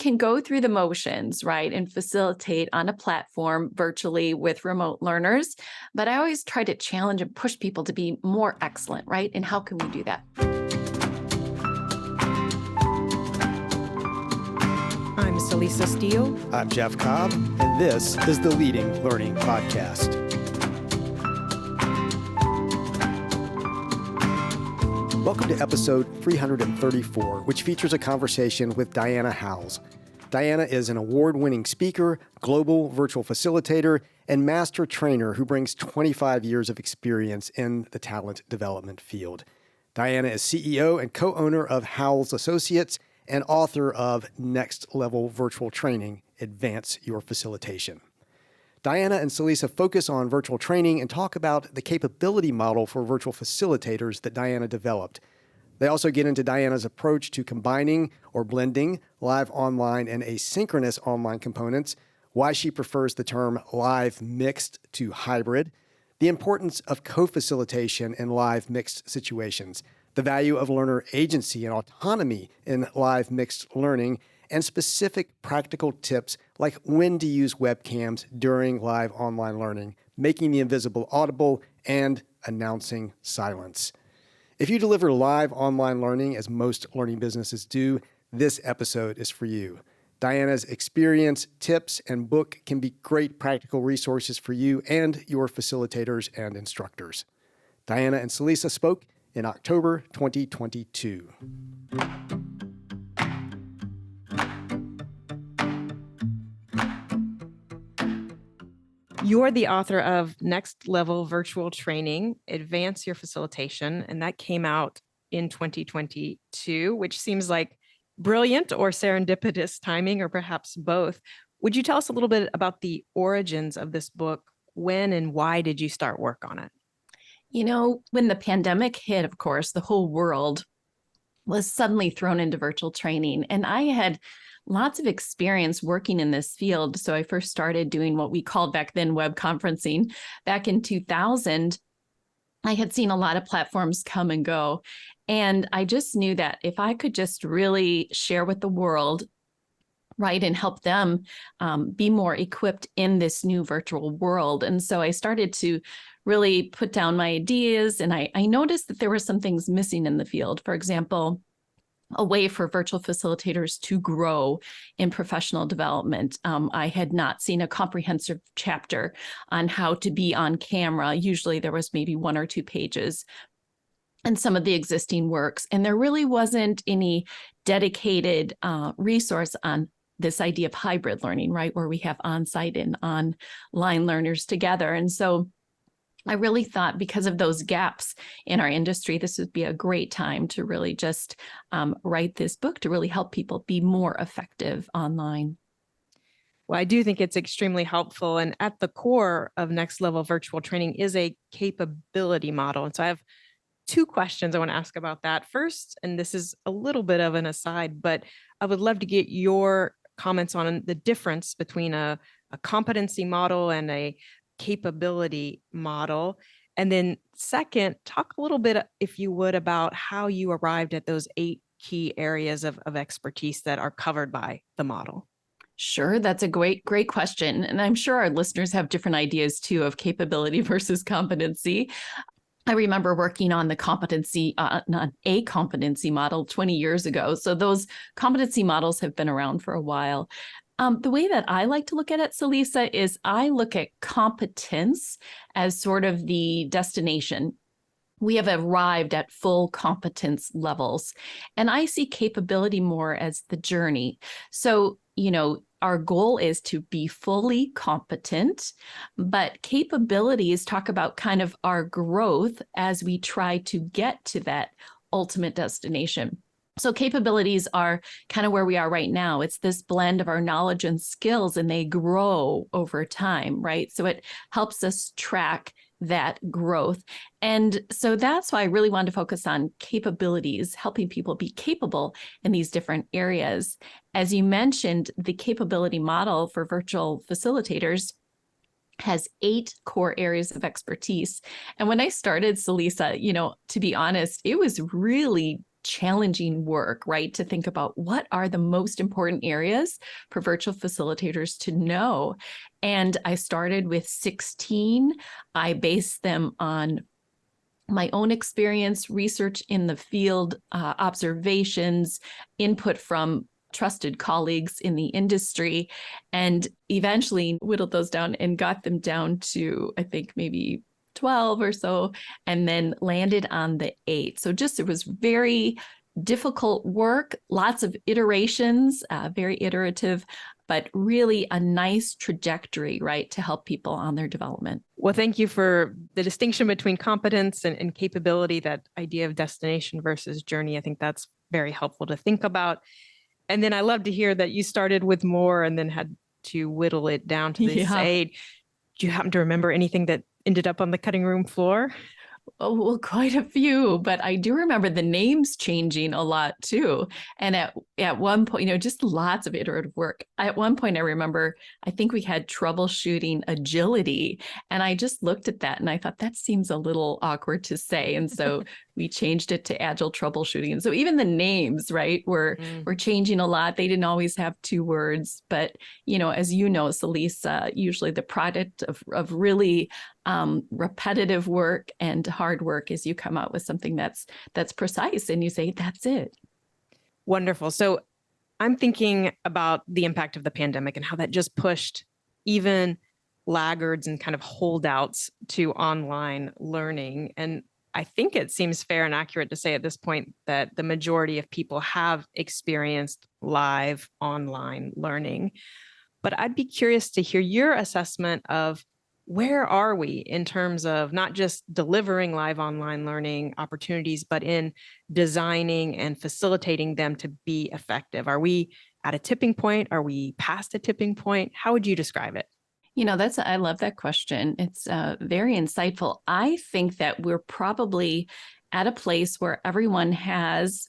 can go through the motions, right, and facilitate on a platform virtually with remote learners. But I always try to challenge and push people to be more excellent, right? And how can we do that? I'm Celisa Steele. I'm Jeff Cobb, and this is the Leading Learning Podcast. Welcome to episode 334, which features a conversation with Diana Howles. Diana is an award-winning speaker, global virtual facilitator, and master trainer who brings 25 years of experience in the talent development field. Diana is CEO and co-owner of Howles Associates and author of Next Level Virtual Training, Advance Your Facilitation. Diana and Celisa focus on virtual training and talk about the capability model for virtual facilitators that Diana developed. They also get into Diana's approach to combining or blending live online and asynchronous online components, why she prefers the term live mixed to hybrid, the importance of co-facilitation in live mixed situations, the value of learner agency and autonomy in live mixed learning, and specific practical tips like when to use webcams during live online learning, making the invisible audible, and announcing silence. If you deliver live online learning, as most learning businesses do, this episode is for you. Diana's experience, tips, and book can be great practical resources for you and your facilitators and instructors. Diana and Celisa spoke in October 2022. You're the author of Next Level Virtual Training, Advance Your Facilitation, and that came out in 2022, which seems like brilliant or serendipitous timing, or perhaps both. Would you tell us a little bit about the origins of this book? When and why did you start work on it? You know, when the pandemic hit, of course, the whole world was suddenly thrown into virtual training. And I had lots of experience working in this field. So I first started doing what we called back then web conferencing. Back in 2000, I had seen a lot of platforms come and go. And I just knew that if I could just really share with the world, right, and help them be more equipped in this new virtual world. And so I started to really put down my ideas, and I noticed that there were some things missing in the field. For example, a way for virtual facilitators to grow in professional development. I had not seen a comprehensive chapter on how to be on camera. Usually there was maybe 1 or 2 pages and some of the existing works. And there really wasn't any dedicated resource on this idea of hybrid learning, right, where we have on-site and online learners together. And so I really thought, because of those gaps in our industry, this would be a great time to really just write this book to really help people be more effective online. Well, I do think it's extremely helpful. And at the core of Next Level Virtual Training is a capability model. And so I have 2 questions I want to ask about that. First, and this is a little bit of an aside, but I would love to get your comments on the difference between a competency model and a capability model. And then second, talk a little bit, if you would, about how you arrived at those 8 key areas of expertise that are covered by the model. Sure, that's a great question. And I'm sure our listeners have different ideas too of capability versus competency. I remember working on the competency, not a competency model 20 years ago. So those competency models have been around for a while. The way that I like to look at it, Celisa, is I look at competence as sort of the destination. We have arrived at full competence levels, and I see capability more as the journey. So, our goal is to be fully competent, but capabilities talk about kind of our growth as we try to get to that ultimate destination. So capabilities are kind of where we are right now. It's this blend of our knowledge and skills, and they grow over time, right? So it helps us track that growth. And so that's why I really wanted to focus on capabilities, helping people be capable in these different areas. As you mentioned, the capability model for virtual facilitators has 8 core areas of expertise. And when I started Celisa, to be honest, it was really challenging work, right? To think about what are the most important areas for virtual facilitators to know. And I started with 16. I based them on my own experience, research in the field, observations, input from trusted colleagues in the industry, and eventually whittled those down and got them down to, I think, maybe 12 or so, and then landed on the 8. So it was very difficult work, lots of iterations, very iterative, but really a nice trajectory, right, to help people on their development. Well, thank you for the distinction between competence and capability, that idea of destination versus journey. I think that's very helpful to think about. And then I love to hear that you started with more and then had to whittle it down to this 8. Do you happen to remember anything that ended up on the cutting room floor? Oh, well, quite a few, but I do remember the names changing a lot too. And at one point, just lots of iterative work. At one point, I remember, I think we had troubleshooting agility. And I just looked at that and I thought that seems a little awkward to say. And so we changed it to agile troubleshooting. And so even the names, right, were changing a lot. They didn't always have 2 words, but as you know, Celisa, usually the product of really repetitive work and hard work is you come out with something that's precise and you say, that's it. Wonderful. So I'm thinking about the impact of the pandemic and how that just pushed even laggards and kind of holdouts to online learning. And I think it seems fair and accurate to say at this point that the majority of people have experienced live online learning. But I'd be curious to hear your assessment of where are we in terms of not just delivering live online learning opportunities, but in designing and facilitating them to be effective? Are we at a tipping point? Are we past a tipping point? How would you describe it? I love that question. It's very insightful. I think that we're probably at a place where everyone has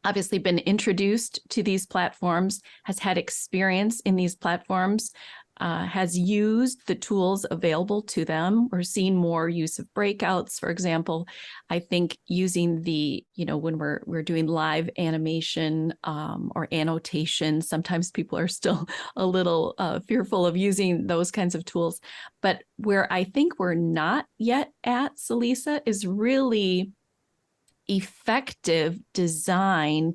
obviously been introduced to these platforms, has had experience in these platforms, has used the tools available to them. We're seeing more use of breakouts, for example. I think using when we're doing live animation or annotation, sometimes people are still a little fearful of using those kinds of tools. But where I think we're not yet at, Celisa, is really effective design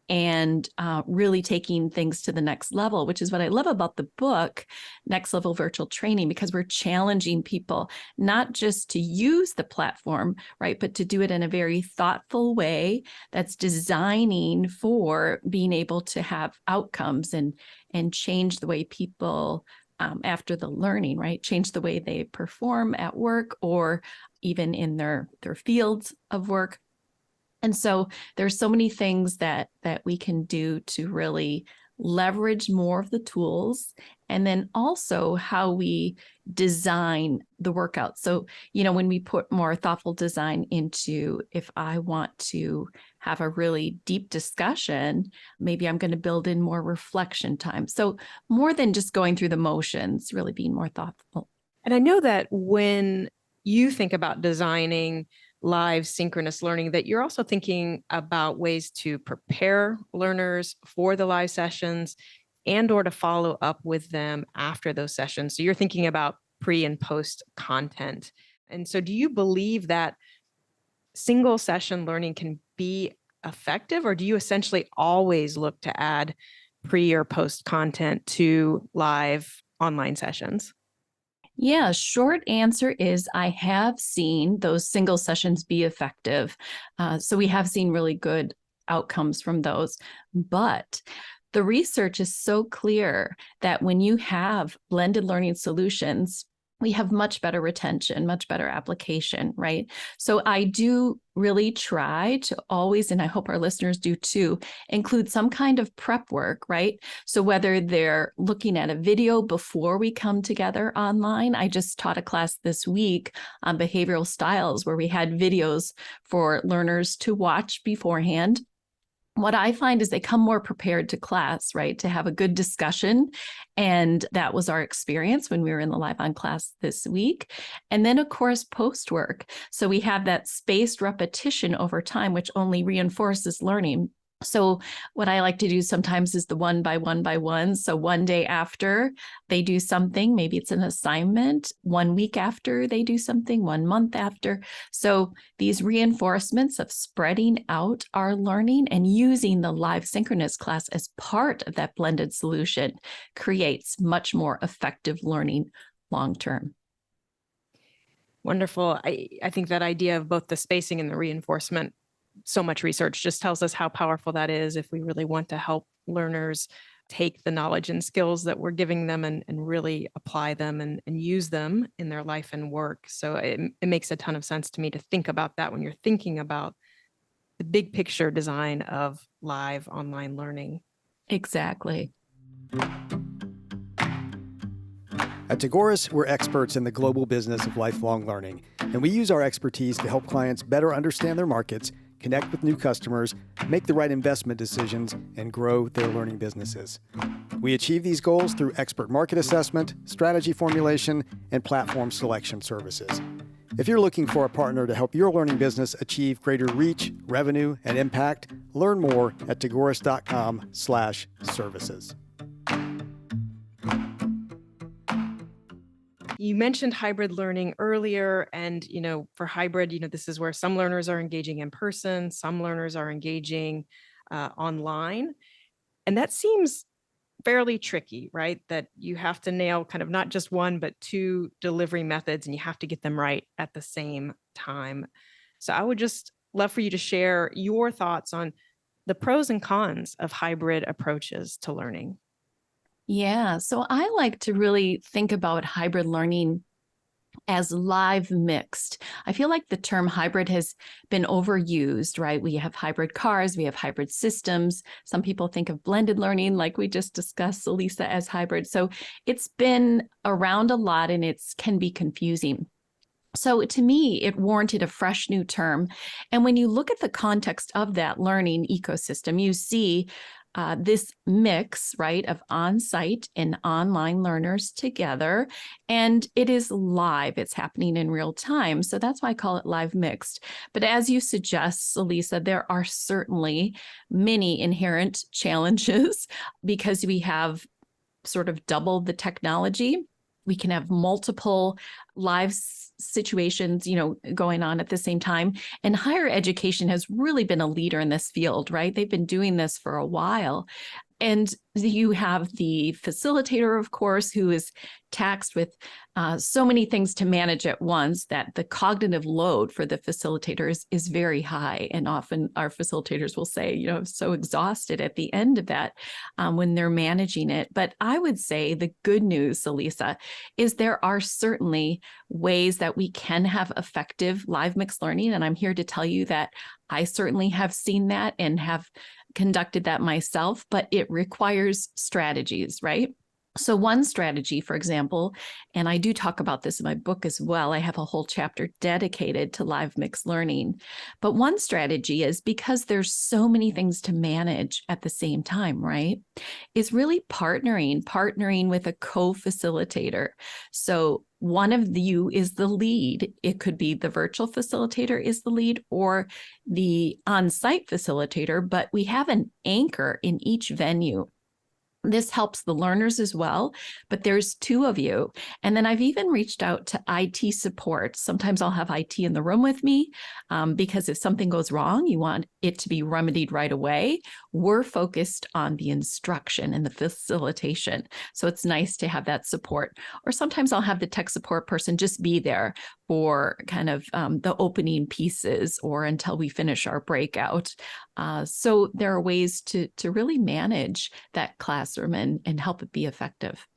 and really taking things to the next level, which is what I love about the book, Next Level Virtual Training, because we're challenging people not just to use the platform, right, but to do it in a very thoughtful way that's designing for being able to have outcomes and change the way people after the learning, right, change the way they perform at work or even in their fields of work. And so there's so many things that we can do to really leverage more of the tools, and then also how we design the workout. So, when we put more thoughtful design into, if I want to have a really deep discussion, maybe I'm going to build in more reflection time. So more than just going through the motions, really being more thoughtful. And I know that when you think about designing live synchronous learning, that you're also thinking about ways to prepare learners for the live sessions and or to follow up with them after those sessions. So you're thinking about pre and post content. And so do you believe that single session learning can be effective, or do you essentially always look to add pre or post content to live online sessions? Yeah, short answer is I have seen those single sessions be effective. So we have seen really good outcomes from those. But the research is so clear that when you have blended learning solutions, we have much better retention, much better application, right? So I do really try to always, and I hope our listeners do too, include some kind of prep work, right? So whether they're looking at a video before we come together online, I just taught a class this week on behavioral styles where we had videos for learners to watch beforehand. what I find is they come more prepared to class, right? To have a good discussion. And that was our experience when we were in the live on class this week. And then, of course, post work. So we have that spaced repetition over time, which only reinforces learning. So what I like to do sometimes is the one by one. So one day after they do something, maybe it's an assignment, 1 week after they do something, 1 month after. So these reinforcements of spreading out our learning and using the live synchronous class as part of that blended solution creates much more effective learning long term. Wonderful. I think that idea of both the spacing and the reinforcement, so much research just tells us how powerful that is if we really want to help learners take the knowledge and skills that we're giving them and really apply them and use them in their life and work. So it makes a ton of sense to me to think about that when you're thinking about the big picture design of live online learning. Exactly. At Tagoras, we're experts in the global business of lifelong learning, and we use our expertise to help clients better understand their markets, connect with new customers, make the right investment decisions, and grow their learning businesses. We achieve these goals through expert market assessment, strategy formulation, and platform selection services. If you're looking for a partner to help your learning business achieve greater reach, revenue, and impact, learn more at tagoras.com/services. You mentioned hybrid learning earlier, and for hybrid, this is where some learners are engaging in person, some learners are engaging online, and that seems fairly tricky, right? That you have to nail kind of not just one, but two delivery methods, and you have to get them right at the same time. So I would just love for you to share your thoughts on the pros and cons of hybrid approaches to learning. Yeah, so I like to really think about hybrid learning as live mixed. I feel like the term hybrid has been overused, right? We have hybrid cars, we have hybrid systems. Some people think of blended learning, like we just discussed, Celisa, as hybrid. So it's been around a lot and it can be confusing. So to me, it warranted a fresh new term. And when you look at the context of that learning ecosystem, you see this mix, right, of on-site and online learners together. And it is live. It's happening in real time. So that's why I call it live mixed. But as you suggest, Celisa, there are certainly many inherent challenges because we have sort of doubled the technology. We can have multiple live situations, going on at the same time. And higher education has really been a leader in this field, right? They've been doing this for a while. And you have the facilitator, of course, who is taxed with so many things to manage at once that the cognitive load for the facilitators is very high. And often our facilitators will say, so exhausted at the end of that when they're managing it. But I would say the good news, Celisa, is there are certainly ways that we can have effective live mixed learning. And I'm here to tell you that I certainly have seen that and have conducted that myself, but it requires strategies, right? So one strategy, for example, and I do talk about this in my book as well, I have a whole chapter dedicated to live mixed learning. But one strategy is, because there's so many things to manage at the same time, right, is really partnering with a co-facilitator. So one of you is the lead. It could be the virtual facilitator is the lead or the on-site facilitator, but we have an anchor in each venue. This helps the learners as well, but there's two of you. And then I've even reached out to IT support. Sometimes I'll have IT in the room with me because if something goes wrong, you want it to be remedied right away. We're focused on the instruction and the facilitation. So it's nice to have that support. Or sometimes I'll have the tech support person just be there for kind of the opening pieces or until we finish our breakout. So there are ways to really manage that classroom and help it be effective.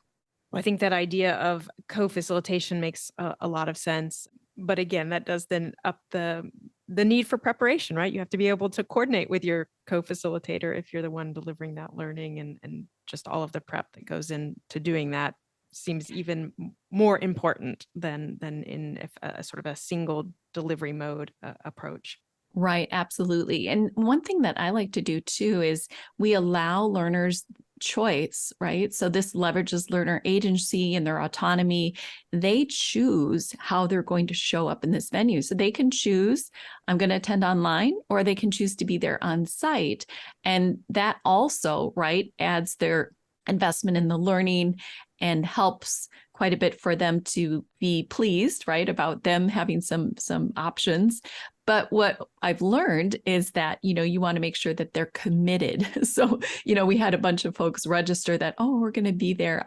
Well, I think that idea of co-facilitation makes a lot of sense. But again, that does then up the need for preparation, right? You have to be able to coordinate with your co-facilitator if you're the one delivering that learning, and just all of the prep that goes into doing that seems even more important than in a sort of a single delivery mode approach. Right, absolutely. And one thing that I like to do too is we allow learners choice, right? So this leverages learner agency and their autonomy. They choose how they're going to show up in this venue. So they can choose, I'm going to attend online, or they can choose to be there on site. And that also, right, adds their investment in the learning and helps quite a bit for them to be pleased, right, about them having some options. But what I've learned is that, you want to make sure that they're committed. So, we had a bunch of folks register that, oh, we're going to be there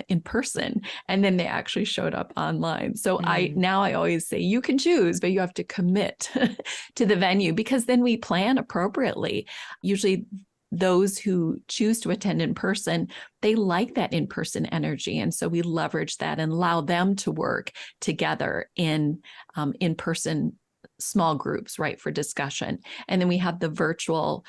in person. And then they actually showed up online. So I always say you can choose, but you have to commit to the venue, because then we plan appropriately. Usually those who choose to attend in person, they like that in-person energy. And so we leverage that and allow them to work together in-person small groups, right, for discussion. And then we have the virtual,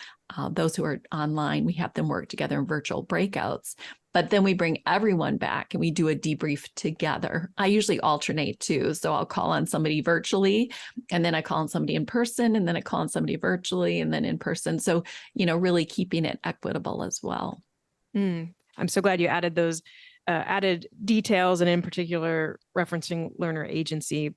those who are online, we have them work together in virtual breakouts. But then we bring everyone back and we do a debrief together. I usually alternate too. So I'll call on somebody virtually, and then I call on somebody in person, and then I call on somebody virtually and then in person. So, really keeping it equitable as well. I'm so glad you added those added details, and in particular, referencing learner agency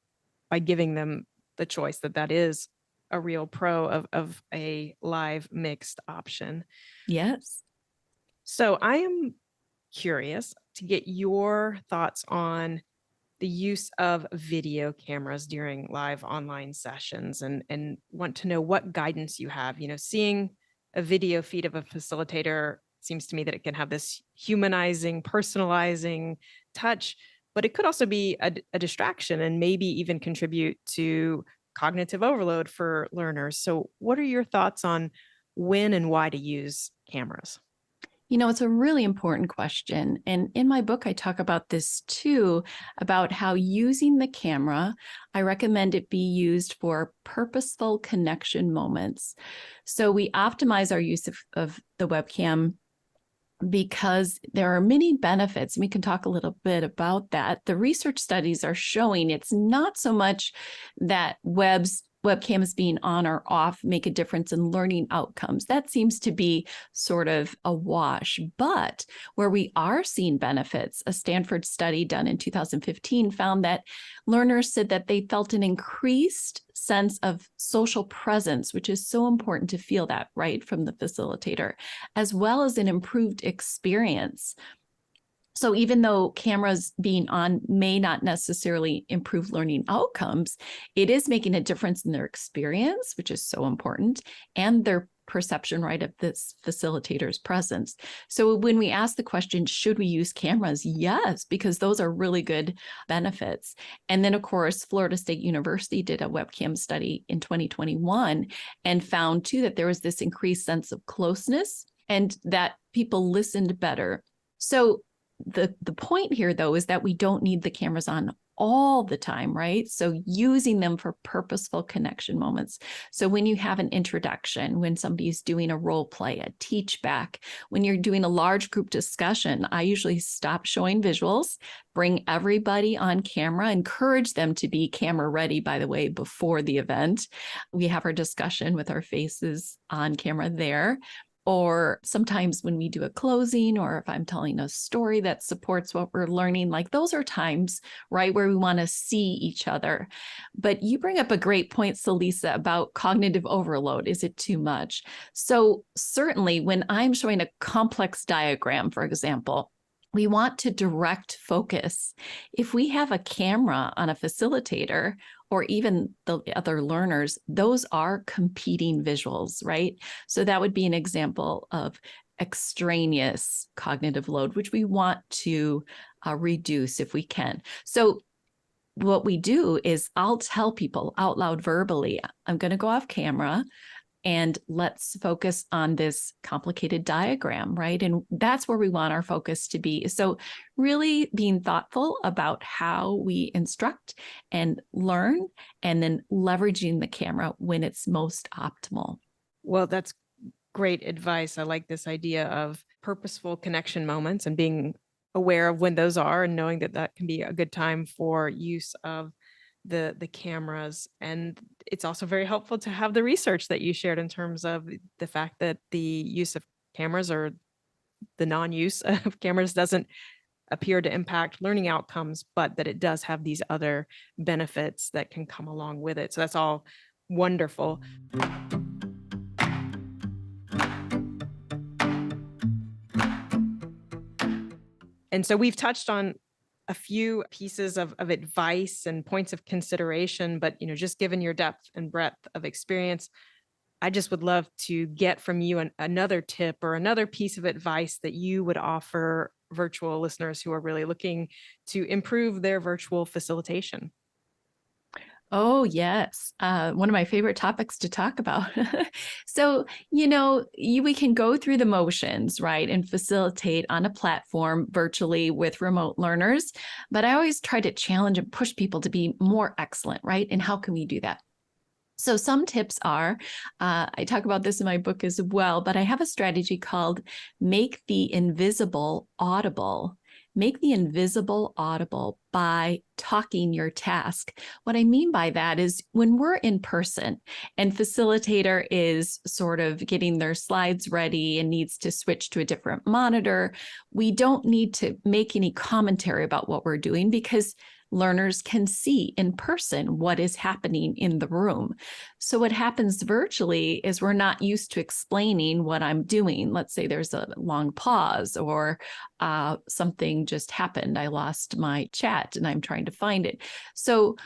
by giving them the choice that is a real pro of a live mixed option. Yes. So I am curious to get your thoughts on the use of video cameras during live online sessions, and want to know what guidance you have. Seeing a video feed of a facilitator seems to me that it can have this humanizing, personalizing touch, but it could also be a distraction and maybe even contribute to cognitive overload for learners. So what are your thoughts on when and why to use cameras? It's a really important question. And in my book, I talk about this too, about how using the camera, I recommend it be used for purposeful connection moments. So we optimize our use of the webcam because there are many benefits. We can talk a little bit about that. The research studies are showing it's not so much that webcams being on or off make a difference in learning outcomes. That seems to be sort of a wash. But where we are seeing benefits, a Stanford study done in 2015 found that learners said that they felt an increased sense of social presence, which is so important to feel that, right, from the facilitator, as well as an improved experience. So even though cameras being on may not necessarily improve learning outcomes, it is making a difference in their experience, which is so important, and their perception, right, of this facilitator's presence. So when we ask the question, should we use cameras? Yes, because those are really good benefits. And then, of course, Florida State University did a webcam study in 2021 and found too that there was this increased sense of closeness and that people listened better. So the point here, though, is that we don't need the cameras on all the time, right? So using them for purposeful connection moments. So when you have an introduction, when somebody's doing a role play, a teach back, when you're doing a large group discussion, I usually stop showing visuals, bring everybody on camera, encourage them to be camera ready, by the way, before the event. We have our discussion with our faces on camera there. Or sometimes when we do a closing, or if I'm telling a story that supports what we're learning, like those are times, right, where we want to see each other. But you bring up a great point, Celisa, about cognitive overload. Is it too much? So certainly when I'm showing a complex diagram, for example, we want to direct focus. If we have a camera on a facilitator or even the other learners, those are competing visuals, right? So that would be an example of extraneous cognitive load, which we want to reduce if we can. So what we do is I'll tell people out loud verbally, I'm going to go off camera and let's focus on this complicated diagram, right? And that's where we want our focus to be. So really being thoughtful about how we instruct and learn, and then leveraging the camera when it's most optimal. Well, that's great advice. I like this idea of purposeful connection moments and being aware of when those are, and knowing that that can be a good time for use of the cameras. And it's also very helpful to have the research that you shared in terms of the fact that the use of cameras or the non-use of cameras doesn't appear to impact learning outcomes, but that it does have these other benefits that can come along with it. So that's all wonderful. And so we've touched on a few pieces of advice and points of consideration, but just given your depth and breadth of experience, I just would love to get from you another tip or another piece of advice that you would offer virtual listeners who are really looking to improve their virtual facilitation. Oh, yes. One of my favorite topics to talk about. So, we can go through the motions, right, and facilitate on a platform virtually with remote learners. But I always try to challenge and push people to be more excellent, right? And how can we do that? So some tips are, I talk about this in my book as well, but I have a strategy called Make the Invisible Audible. Make the invisible audible by talking your task. What I mean by that is when we're in person and facilitator is sort of getting their slides ready and needs to switch to a different monitor, we don't need to make any commentary about what we're doing because learners can see in person what is happening in the room. So what happens virtually is we're not used to explaining what I'm doing. Let's say there's a long pause or something just happened. I lost my chat and I'm trying to find it. So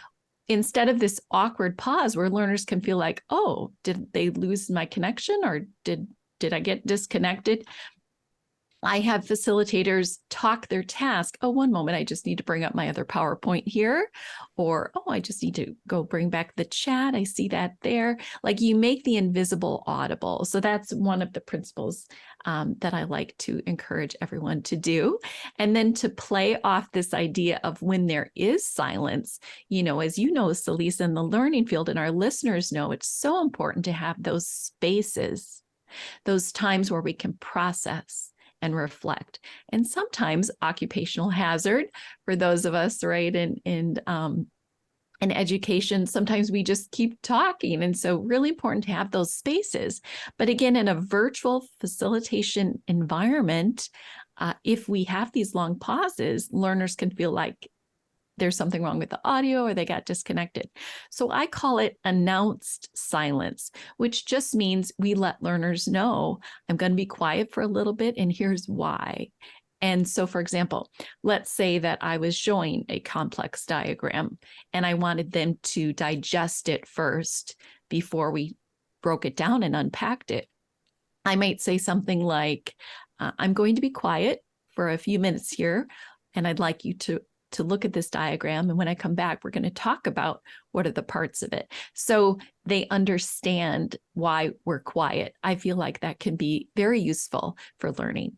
instead of this awkward pause where learners can feel like, oh, did they lose my connection or did I get disconnected? I have facilitators talk their task. Oh, one moment, I just need to bring up my other PowerPoint here. Or, oh, I just need to go bring back the chat. I see that there. Like you make the invisible audible. So that's one of the principles that I like to encourage everyone to do. And then to play off this idea of when there is silence, as you know, Celisa, in the learning field and our listeners know, it's so important to have those spaces, those times where we can process and reflect. And sometimes occupational hazard for those of us, right, in education, sometimes we just keep talking. And so really important to have those spaces. But again, in a virtual facilitation environment, if we have these long pauses, learners can feel like there's something wrong with the audio or they got disconnected. So I call it announced silence, which just means we let learners know I'm going to be quiet for a little bit and here's why. And so, for example, let's say that I was showing a complex diagram and I wanted them to digest it first before we broke it down and unpacked it. I might say something like, I'm going to be quiet for a few minutes here, and I'd like you to look at this diagram. And when I come back, we're going to talk about what are the parts of it. So they understand why we're quiet. I feel like that can be very useful for learning.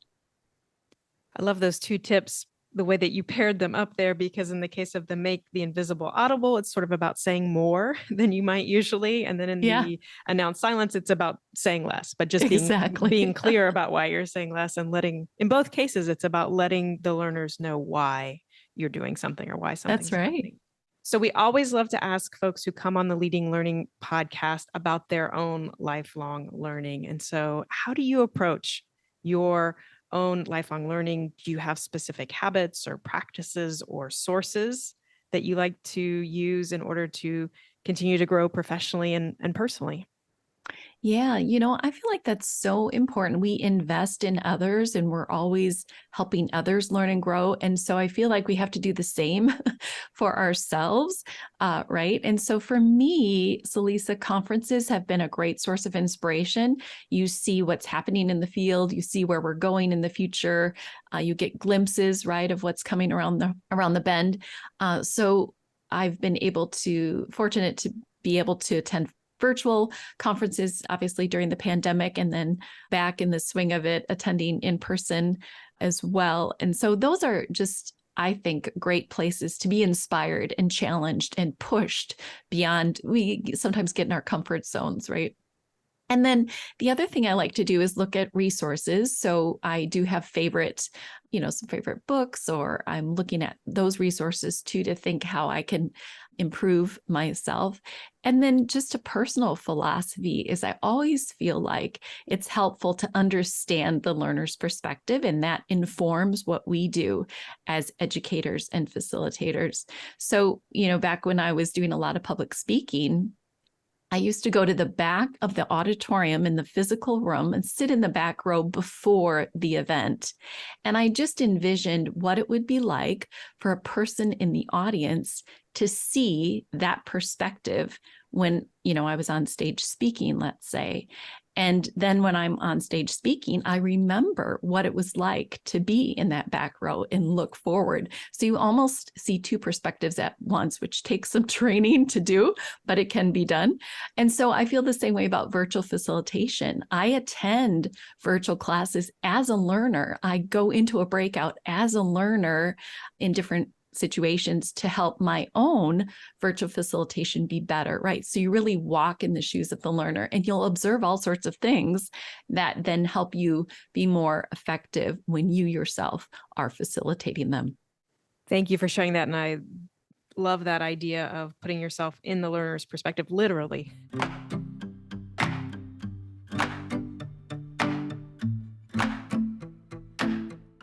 I love those two tips, the way that you paired them up there, because in the case of the make the invisible audible, it's sort of about saying more than you might usually. And then in the announced silence, it's about saying less, but just being clear about why you're saying less and in both cases, it's about letting the learners know why you're doing something or why something's happening. So we always love to ask folks who come on the Leading Learning podcast about their own lifelong learning. And so how do you approach your own lifelong learning? Do you have specific habits or practices or sources that you like to use in order to continue to grow professionally and personally? Yeah, I feel like that's so important. We invest in others and we're always helping others learn and grow. And so I feel like we have to do the same for ourselves, right? And so for me, Celisa, conferences have been a great source of inspiration. You see what's happening in the field, you see where we're going in the future, you get glimpses, right, of what's coming around the bend. So I've been fortunate to be able to attend virtual conferences, obviously during the pandemic, and then back in the swing of it, attending in person as well. And so those are just, I think, great places to be inspired and challenged and pushed beyond. We sometimes get in our comfort zones, right? And then the other thing I like to do is look at resources. So I do have some favorite books, or I'm looking at those resources too, to think how I can improve myself. And then just a personal philosophy is I always feel like it's helpful to understand the learner's perspective, and that informs what we do as educators and facilitators. So, back when I was doing a lot of public speaking, I used to go to the back of the auditorium in the physical room and sit in the back row before the event. And I just envisioned what it would be like for a person in the audience to see that perspective when, I was on stage speaking, let's say. And then when I'm on stage speaking, I remember what it was like to be in that back row and look forward. So you almost see two perspectives at once, which takes some training to do, but it can be done. And so I feel the same way about virtual facilitation. I attend virtual classes as a learner. I go into a breakout as a learner in different situations to help my own virtual facilitation be better, right? So you really walk in the shoes of the learner and you'll observe all sorts of things that then help you be more effective when you yourself are facilitating them. Thank you for sharing that. And I love that idea of putting yourself in the learner's perspective, literally.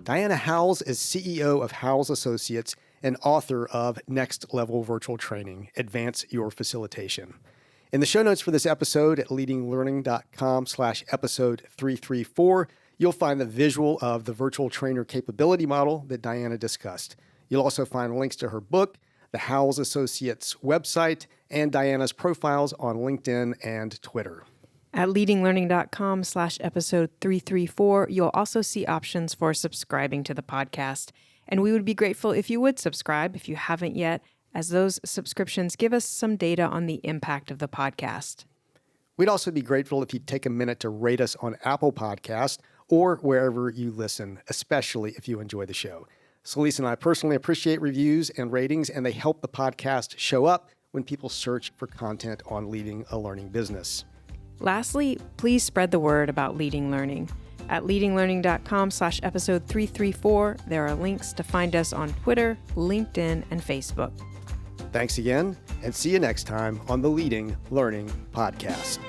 Diana Howles is CEO of Howles Associates and author of Next Level Virtual Training, Advance Your Facilitation. In the show notes for this episode at leadinglearning.com/episode 334, you'll find the visual of the virtual trainer capability model that Diana discussed. You'll also find links to her book, the Howles Associates website, and Diana's profiles on LinkedIn and Twitter. At leadinglearning.com/episode 334, you'll also see options for subscribing to the podcast. And we would be grateful if you would subscribe if you haven't yet, as those subscriptions give us some data on the impact of the podcast. We'd also be grateful if you'd take a minute to rate us on Apple Podcasts or wherever you listen, especially if you enjoy the show. Celisa and I personally appreciate reviews and ratings, and they help the podcast show up when people search for content on leading a learning business. Lastly, please spread the word about Leading Learning. At leadinglearning.com/episode 334, there are links to find us on Twitter, LinkedIn, and Facebook. Thanks again, and see you next time on the Leading Learning Podcast.